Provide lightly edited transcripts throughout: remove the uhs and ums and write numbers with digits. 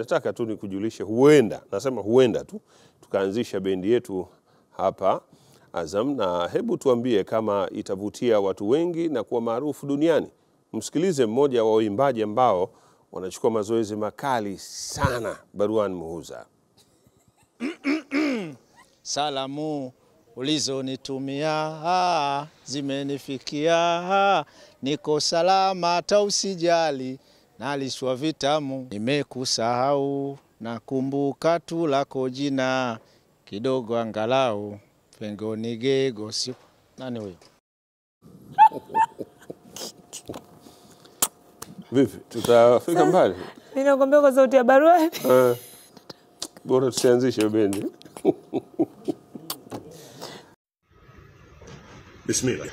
nataka tu nikujulishe, huenda, nasema huenda tu, tukaanzisha bendi yetu hapa Azam, na hebu tuambie kama itavutia watu wengi na kuwa maarufu duniani. Msikilize mmoja wa waimbaji ambao wanachukua mazoezi makali sana, Baruan Muhuza. Salamu ulizonitumia zimenifikia, niko salama hata usijali, nalishwa vitamu, nimekusahau nakumbuka tu lako jina, kidogo angalau pengo nigego sio. Nani huyo? Vipi, tutafika mbali? Mimi nakwambia kwa sauti ya Baruan. Bora tusianzishe bendi. Bismillah.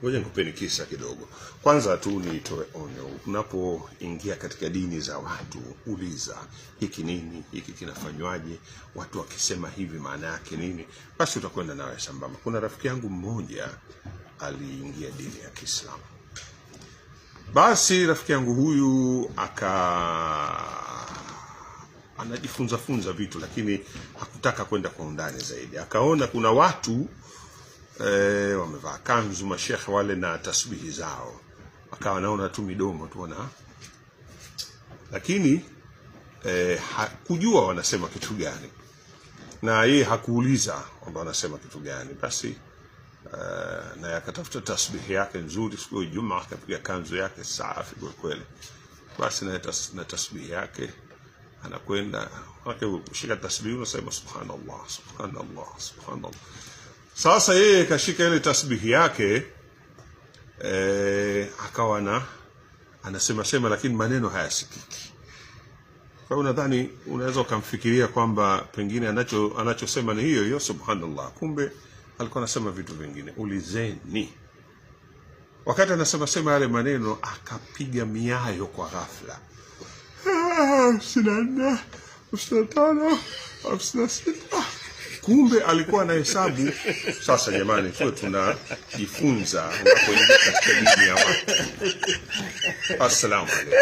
Ngoja nikupeni kisa kidogo. Kwanza tu nitoe onyo. Unapoingia katika dini za watu, uliza hiki nini, hiki kinafanywaje, watu wakisema hivi maana yake nini, basi utakwenda nawe sambamba. Kuna rafiki yangu mmoja aliingia dini ya Kiislamu. Basi rafiki yangu huyu anajifunza vitu, lakini hakutaka kwenda kwa undani zaidi. Akaona kuna watu wamevaa kanzu, mashekhe wale na tasbihi zao, akawa naona tu midomo tu na, lakini hakujua wanasema kitu gani, na yeye hakuuliza kwamba wanasema kitu gani. Basi na akatafuta tasbihi yake nzuri, siku ya Ijumaa akapiga kanzu yake safi kwa kweli. Basi na tasbihi yake anakwenda kushika tasbihi, unasema subhanallah subhanallah subhanallah. Sasa yeye kashika ile tasbihi yake, akawa anasema lakini maneno hayasikiki. Kwa hiyo nadhani unaweza ukamfikiria kwamba pengine anachosema ni hiyo subhanallah, kumbe alikuwa anasema vitu vingine. Ulizeni. Wakati anasema yale maneno, akapiga miayo kwa ghafla. 54, 55, 56. Kumbe alikuwa na hesabu. Sasa jamani, tuwe tunajifunza unapoingia katika dini ya watu. Assalamu alaykum.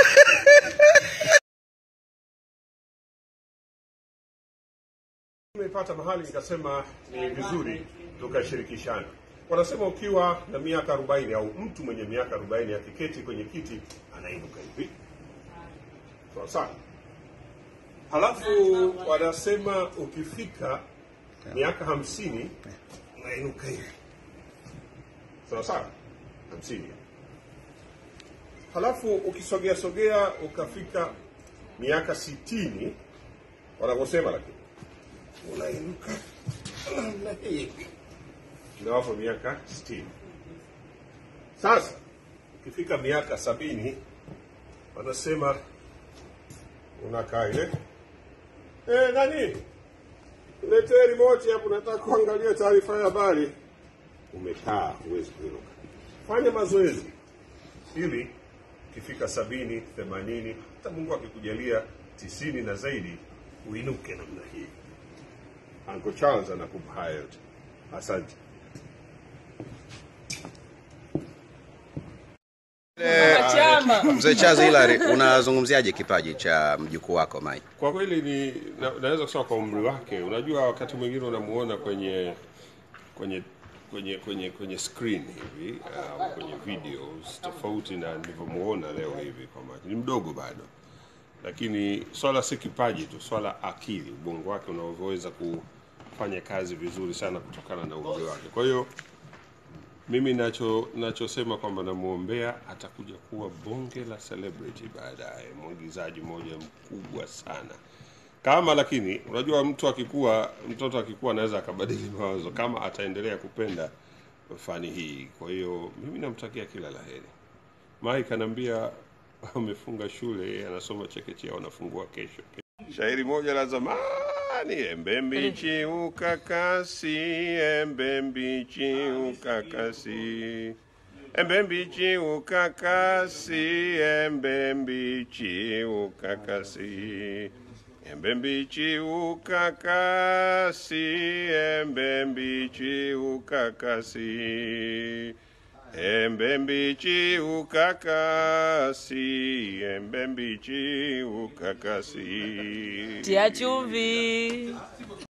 Nimepata mahali nikasema ni vizuri tukashirikishana. Wanasema ukiwa na miaka 40 au mtu mwenye miaka 40 akiketi kwenye kiti anainuka hivi. Sawa. Halafu wanasema ukifika miaka 50 unainuka hivi. Sawa. 50. Halafu ukisogea ukafika miaka 60, wanaposema lakini unainuka namna hii. Ndio hapo miaka 60. Sasa ukifika miaka 70, wanasema unakaa ile. Nani? Lete remote hapo, nataka kuangalia taarifa ya habari. Umekaa, huwezi kuinuka. Fanya mazoezi ili ukifika 70, 80, hata Mungu akikujalia 90 na zaidi, uinuke namna hii. Uncle Charles anakupa hayo yote. Asante. Mzee Charles Hilary, unazungumziaje kipaji cha mjukuu wako Mai? Kwa kweli naweza kusema kwa umri wake, unajua wakati mwingine unamuona kwenye screen hivi au kwenye videos tofauti na nilivyomuona leo hivi, kwa maana ni mdogo bado. Lakini swala si kipaji tu, swala akili, ubongo wake unaoweza kufanya kazi vizuri sana kutokana na umri wake. Kwa hiyo mimi nachosema kwamba namuombea atakuja kuwa bonge la celebrity baadaye, mwigizaji mmoja mkubwa sana. Lakini unajua mtoto akikua anaweza akabadili mawazo kama ataendelea kupenda fani hii. Kwa hiyo mimi namtakia kila laheri. Mike ananiambia amefunga shule, anasoma chekechea, anafungua kesho. Shairi moja la zamani, embe mbichi ukakasi, embe mbichi ukakasi, embe mbichi ukakasi, embe mbichi ukakasi, embe mbichi ukakasi, embe mbichi ukakasi, Embe mbichi ukakasi, embe mbichi ukakasi. Tia chumvi.